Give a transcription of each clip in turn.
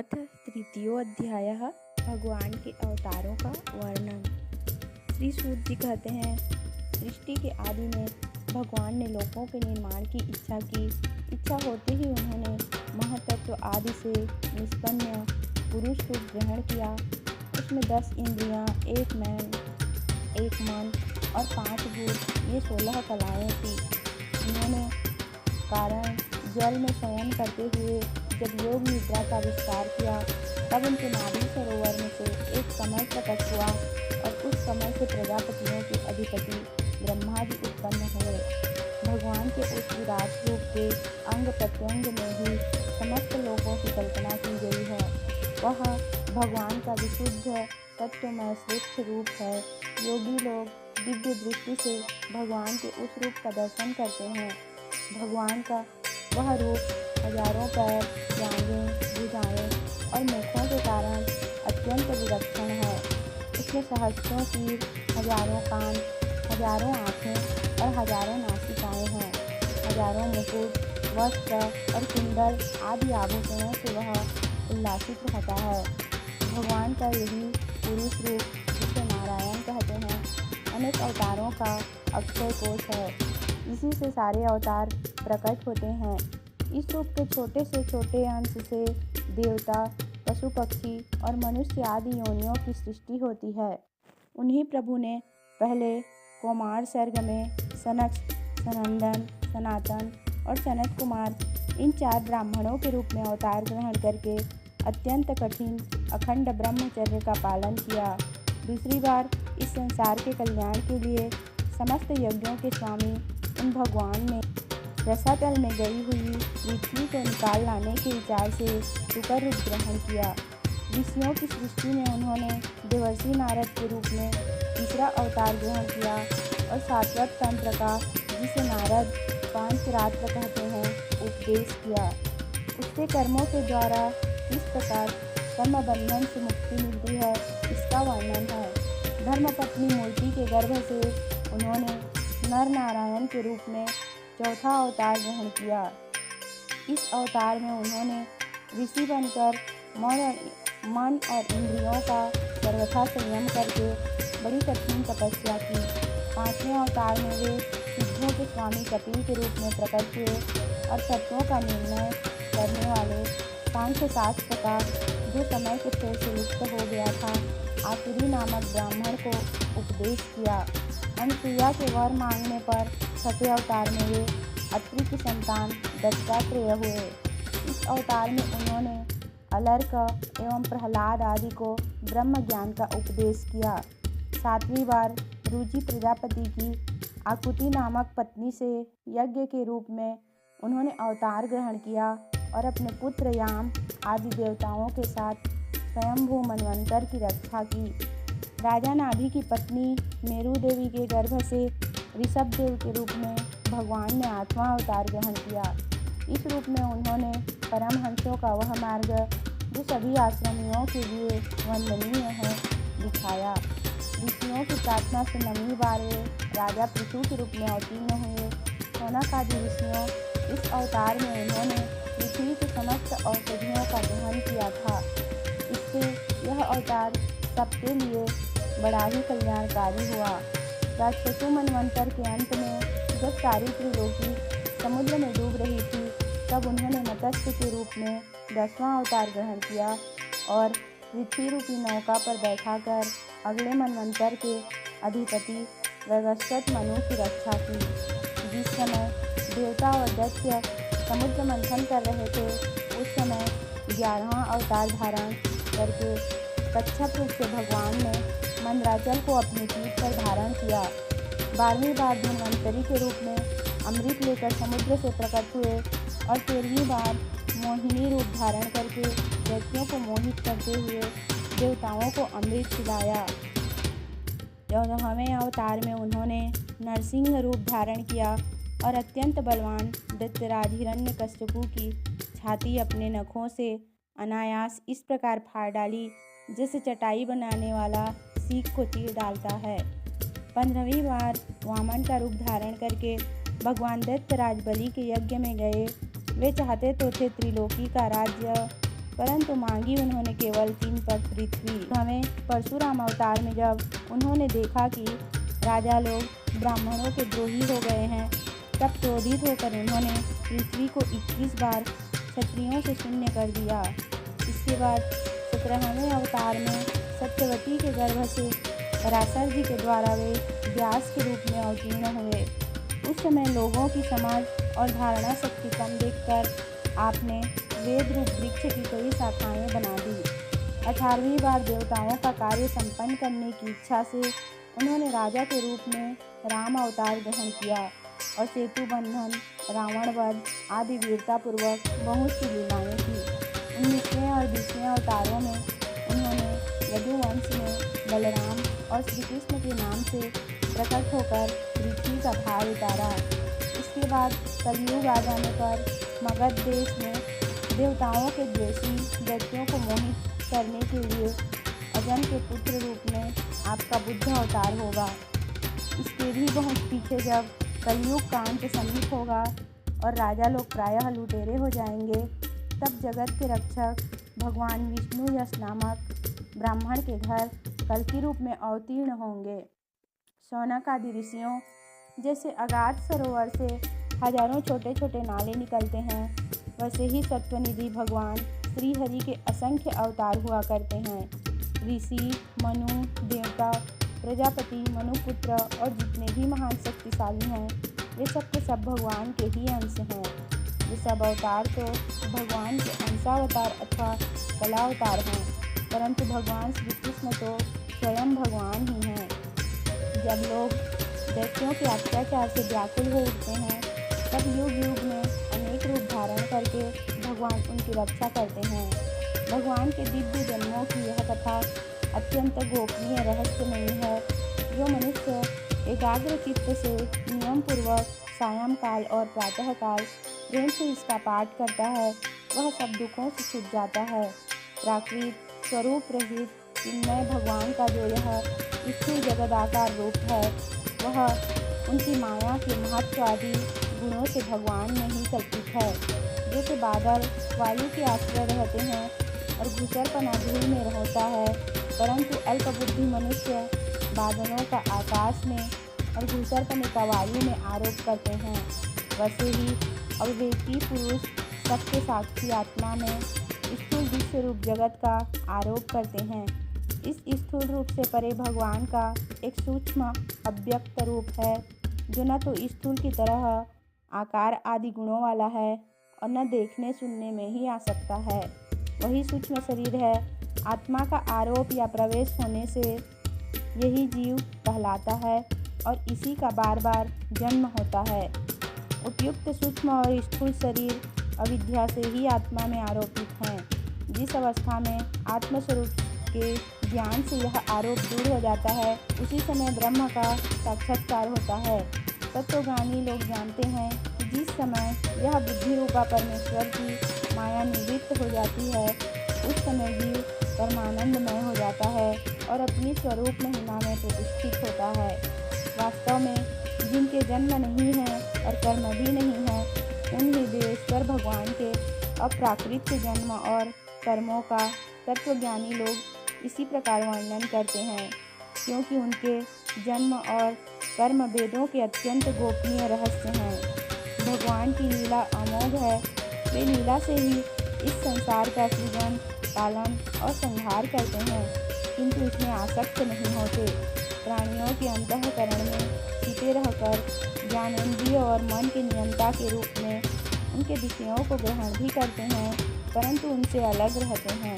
अथ तृतीयोऽध्यायः भगवान के अवतारों का वर्णन। श्री सूत जी कहते हैं, सृष्टि के आदि में भगवान ने लोकों के निर्माण की इच्छा की। इच्छा होते ही उन्होंने महतत्व आदि से निष्पन्न पुरुष रूप ग्रहण किया। उसमें 10 इंद्रियां, एक मन और 5 भूत, ये 16 कलाएँ थीं। उन्होंने कारण जल में शयन करते हुए जब योग निद्रा का विस्तार किया, तब उनके नाभि सरोवर में से एक समय प्रकट हुआ और उस समय से प्रजापतियों के अधिपति ब्रह्मा जी उत्पन्न हुए। भगवान के उस विराट रूप के अंग प्रत्यंग में ही समस्त लोकों की कल्पना की गई है। वह भगवान का विशुद्ध तत्वमय श्रेष्ठ रूप है। योगी लोग दिव्य दृष्टि से भगवान के उस रूप का दर्शन करते हैं। भगवान का वह रूप हजारों पैर, जांघें, भुजाएं और मुखों के कारण अत्यंत विलक्षण है। इसमें सहस्रों सिर, हजारों कान, हजारों आँखें और हजारों नासिकाएं हैं। हजारों मुकुट, वस्त्र और कुंडल आदि आभूषणों से वह उल्लासित रहता है। भगवान का यही पुरुष रूप, जिसे नारायण कहते हैं, अनेक अवतारों का अक्षय कोश है। इसी से सारे अवतार प्रकट होते हैं। इस रूप के छोटे से छोटे अंश से देवता, पशु पक्षी और मनुष्य आदि योनियों की सृष्टि होती है। उन्हीं प्रभु ने पहले कौमार सर्ग में सनक, सनंदन, सनातन और सनत कुमार इन 4 ब्राह्मणों के रूप में अवतार ग्रहण करके अत्यंत कठिन अखंड ब्रह्मचर्य का पालन किया। दूसरी बार इस संसार के कल्याण के लिए समस्त यज्ञों के स्वामी उन भगवान ने रसातल में गई हुई पृथ्वी को निकाल लाने के विचार से शुकर रूप ग्रहण किया। ऋषियों की सृष्टि में उन्होंने देवर्षि नारद के रूप में तीसरा अवतार ग्रहण किया और सात्वत तंत्र का, जिसे नारद पांचरात्र कहते हैं, उपदेश किया। उसके कर्मों के द्वारा किस प्रकार कर्म बंधन से मुक्ति मिलती है, इसका वर्णन है। धर्मपत्नी मूर्ति के गर्भ से उन्होंने नर नारायण के रूप में चौथा अवतार ग्रहण किया। इस अवतार में उन्होंने ऋषि बनकर मन और इंद्रियों का सर्वथा संयम करके बड़ी कठिन तपस्या की। 5वें अवतार में वे सिद्धों के स्वामी कपिल के रूप में प्रकट हुए और तत्वों का निर्णय करने वाले सांख्य शास्त्र का, जो समय के फेर से लुप्त हो गया था, आसुरी नामक ब्राह्मण को उपदेश किया। अनुसुईया के वर मांगने पर 6वें अवतार में वे अत्रि की संतान दत्तात्रेय हुए। इस अवतार में उन्होंने अलर्क एवं प्रहलाद आदि को ब्रह्म ज्ञान का उपदेश किया। 7वीं बार रुचि प्रजापति की आकुति नामक पत्नी से यज्ञ के रूप में उन्होंने अवतार ग्रहण किया और अपने पुत्र याम आदि देवताओं के साथ स्वयंभू मनवंतर की रक्षा की। राजा नाभि की पत्नी मेरु देवी के गर्भ से ऋषभ देव के रूप में भगवान ने 8वां अवतार ग्रहण किया। इस रूप में उन्होंने परमहंसों का वह मार्ग, जो सभी आश्रमियों के लिए वंदनीय है, दिखाया। ऋषियों की प्रार्थना से 9वीं बार वे राजा पृथु के रूप में अवतीर्ण हुए। शौनक आदि ऋषियों इस अवतार में उन्होंने पृथ्वी के समस्त औषधियों का दोहन किया था। इससे यह अवतार सबके लिए बड़ा ही कल्याणकारी हुआ। राजपशु मनवंतर के अंत में जब सारी त्रिलोकी समुद्र में डूब रही थी, तब उन्होंने मत्स्य के रूप में 10वां अवतार ग्रहण किया और पृथ्वी रूपी नौका पर बैठाकर अगले मनवंतर के अधिपति वैवस्वत मनु की रक्षा की। जिस समय देवता और दैत्य समुद्र मंथन कर रहे थे, उस समय 11वां अवतार धारण करके कच्छप रूप से भगवान ने मंदराचल को अपनी पीठ पर धारण किया। 12वीं बार धन्वंतरी के रूप में अमृत लेकर समुद्र से प्रकट हुए और 13वीं बार मोहिनी रूप धारण करके दैत्यों को मोहित करते हुए देवताओं को अमृत खिलाया। 14वें अवतार में उन्होंने नरसिंह रूप धारण किया और अत्यंत बलवान दैत्यराज हिरण्यकश्यपु की छाती अपने नखों से अनायास इस प्रकार फाड़ डाली, जैसे चटाई बनाने वाला सीख को चीर डालता है। 15वीं बार वामन का रूप धारण करके भगवान दैत्यराज बलि के यज्ञ में गए। वे चाहते तो थे त्रिलोकी का राज्य, परंतु मांगी उन्होंने केवल 3 पग पृथ्वी। हमें परशुराम अवतार में जब उन्होंने देखा कि राजा लोग ब्राह्मणों के द्रोही हो गए हैं, तब क्रोधित होकर उन्होंने पृथ्वी को 21 बार क्षत्रियों से शून्य कर दिया। इसके बाद 17वें अवतार में सत्यवती के गर्भ से पराशर जी के द्वारा वे व्यास के रूप में अवतीर्ण हुए। उस समय लोगों की समझ और धारणा शक्ति कम देखकर आपने वेद रूप वृक्ष की कई शाखाएं बना दी। 18वीं बार देवताओं का कार्य संपन्न करने की इच्छा से उन्होंने राजा के रूप में राम अवतार ग्रहण किया और सेतु बंधन, रावण वध आदि वीरतापूर्वक बहुत सी लीलाएं की। 19वें और 20वें अवतारों में उन्होंने यदुवंश में बलराम और श्री कृष्ण के नाम से प्रकट होकर पृथ्वी का भार उतारा। इसके बाद कलयुग आ जाने पर मगध देश में देवताओं के द्वेषी दैत्यों को मोहित करने के लिए अजन के पुत्र रूप में आपका बुद्ध अवतार होगा। इसके भी बहुत पीछे जब कलयुग का अंत समीप होगा और राजा लोग प्रायः लुटेरे हो जाएंगे, तब जगत के रक्षक भगवान विष्णु यश नामक ब्राह्मण के घर कल्कि रूप में अवतीर्ण होंगे। शौनक आदि ऋषियों जैसे अगाध सरोवर से हजारों छोटे छोटे नाले निकलते हैं, वैसे ही सत्वनिधि भगवान श्री हरि के असंख्य अवतार हुआ करते हैं। ऋषि, मनु, देवता, प्रजापति, मनुपुत्र और जितने भी महान शक्तिशाली हैं, वे सब के सब भगवान के ही अंश हैं। ये सब अवतार तो भगवान के अंशावतार अथवा कलावतार हैं, परंतु भगवान श्री कृष्ण तो स्वयं भगवान ही हैं। जब लोग दैत्यों के अत्याचार से व्याकुल हो उठते हैं, तब युग युग में अनेक रूप धारण करके भगवान उनकी रक्षा करते हैं। भगवान के दिव्य जन्मों की यह कथा अत्यंत गोपनीय रहस्यमयी है। जो मनुष्य एकाग्र चित्त से नियम पूर्वक सायंकाल और प्रातःकाल प्रेम से इसका पाठ करता है, वह सब दुखों से छूट जाता है। प्राकृत स्वरूप रहित चिन्मय भगवान का जो यह स्थूल जगदाकार रूप है, वह उनकी माया के महत्व आदि गुणों से भगवान में ही कल्पित है। जैसे बादल वायु के आश्रय रहते हैं और घुसरपना धूल में होता है, परंतु अल्पबुद्धि मनुष्य बादलों का आकाश में और घुसरपने का वायु में आरोप करते हैं, वैसे ही अविवेकी पुरुष सबके साक्षी आत्मा में स्थूल विश्व रूप जगत का आरोप करते हैं। इस स्थूल रूप से परे भगवान का एक सूक्ष्म अव्यक्त रूप है, जो न तो स्थूल की तरह आकार आदि गुणों वाला है और न देखने सुनने में ही आ सकता है। वही सूक्ष्म शरीर है। आत्मा का आरोप या प्रवेश होने से यही जीव कहलाता है और इसी का बार बार जन्म होता है। उपयुक्त सूक्ष्म और स्थूल शरीर अविद्या से ही आत्मा में आरोपित हैं। जिस अवस्था में आत्मस्वरूप के ज्ञान से यह आरोप दूर हो जाता है, उसी समय ब्रह्म का साक्षात्कार होता है। तत्वज्ञानी लोग जानते हैं कि जिस समय यह बुद्धि रूपा परमेश्वर की माया निवृत्त हो जाती है, उस समय जीव परमानंदमय हो जाता है और अपनी स्वरूप महिमा में प्रतिष्ठित होता है। वास्तव में जिनके जन्म नहीं है और कर्म भी नहीं है, उन हृदयेश्वर भगवान के अप्राकृत जन्म और कर्मों का तत्वज्ञानी लोग इसी प्रकार वर्णन करते हैं, क्योंकि उनके जन्म और कर्म वेदों के अत्यंत गोपनीय रहस्य हैं। भगवान की लीला अमोघ है। वे लीला से ही इस संसार का सृजन, पालन और संहार करते हैं, किंतु इसमें आसक्त नहीं होते। प्राणियों के अंतःकरण में छिपे रहकर ज्ञानेंद्रिय और मन के नियंता के रूप में उनके विषयों को ग्रहण भी करते हैं, परंतु उनसे अलग रहते हैं।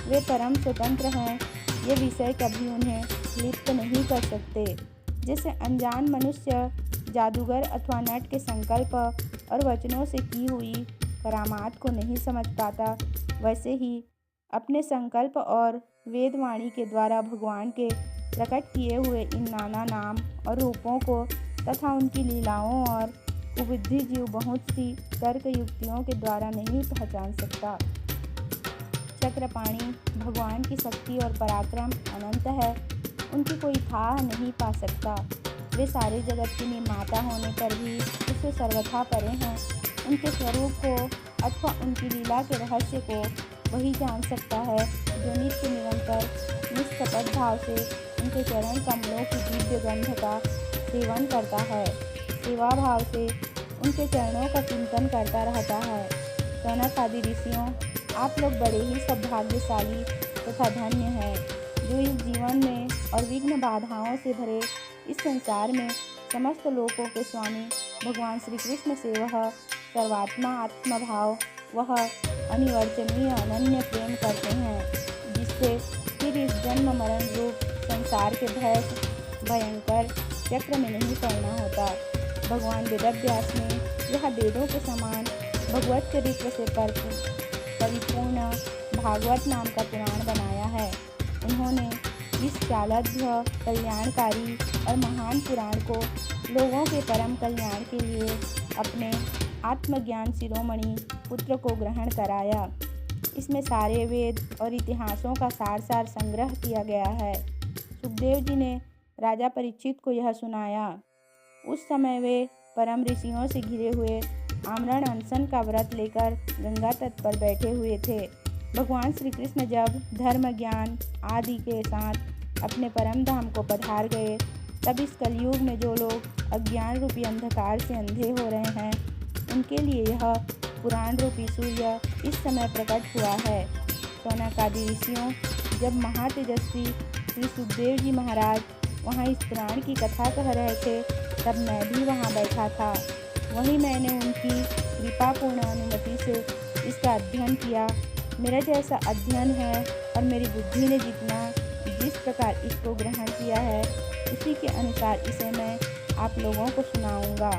वे परम स्वतंत्र हैं। ये विषय कभी उन्हें लिप्त नहीं कर सकते। जैसे अनजान मनुष्य जादूगर अथवा नट के संकल्प और वचनों से की हुई करामात को नहीं समझ पाता, वैसे ही अपने संकल्प और वेदवाणी के द्वारा भगवान के प्रकट किए हुए इन नाना नाम और रूपों को तथा उनकी लीलाओं और कुबुद्धि जीव बहुत सी तर्क युक्तियों के द्वारा नहीं पहचान सकता। चक्रपाणी भगवान की शक्ति और पराक्रम अनंत है। उनकी कोई था नहीं पा सकता। वे सारे जगत के निर्माता होने पर भी उससे सर्वथा परे हैं। उनके स्वरूप को अथवा उनकी लीला के रहस्य को वही जान सकता है जो नित्य निरंतर निष्कपट भाव से उनके चरण कमलों की दिव्य गंध का सेवन करता है, सेवा भाव से उनके चरणों का चिंतन करता रहता है। सौनक आदि ऋषियों, आप लोग बड़े ही सौभाग्यशाली तथा धन्य हैं, जो इस जीवन में और विघ्न बाधाओं से भरे इस संसार में समस्त लोकों के स्वामी भगवान श्री कृष्ण से वह सर्वात्मा आत्मभाव, वह अनिवर्चनीय अनन्य प्रेम करते हैं, जिससे फिर इस जन्म मरण रूप संसार के भयंकर चक्र में नहीं पड़ना होता। भगवान वेदव्यास ने यह वेदों के समान भगवत चरित्र से परिपूर्ण भागवत नाम का पुराण बनाया है। उन्होंने इस चालध्य कल्याणकारी और महान पुराण को लोगों के परम कल्याण के लिए अपने आत्मज्ञान शिरोमणि पुत्र को ग्रहण कराया। इसमें सारे वेद और इतिहासों का सार संग्रह किया गया है। सुखदेव जी ने राजा परीक्षित को यह सुनाया। उस समय वे परम ऋषियों से घिरे हुए आमरण अनशन का व्रत लेकर गंगा तट पर बैठे हुए थे। भगवान श्री कृष्ण जब धर्म ज्ञान आदि के साथ अपने परम धाम को पधार गए, तब इस कलयुग में जो लोग अज्ञान रूपी अंधकार से अंधे हो रहे हैं, उनके लिए यह पुराण रूपी सूर्य इस समय प्रकट हुआ है। सौनक आदि ऋषियों, जब महातेजस्वी श्री सुखदेव जी महाराज वहाँ इस पुराण की कथा कह रहे थे, तब मैं भी वहाँ बैठा था। वहीं मैंने उनकी कृपापूर्ण अनुमति से इसका अध्ययन किया। मेरा जैसा अध्ययन है और मेरी बुद्धि ने जिस प्रकार इसको ग्रहण किया है, उसी के अनुसार इसे मैं आप लोगों को सुनाऊंगा।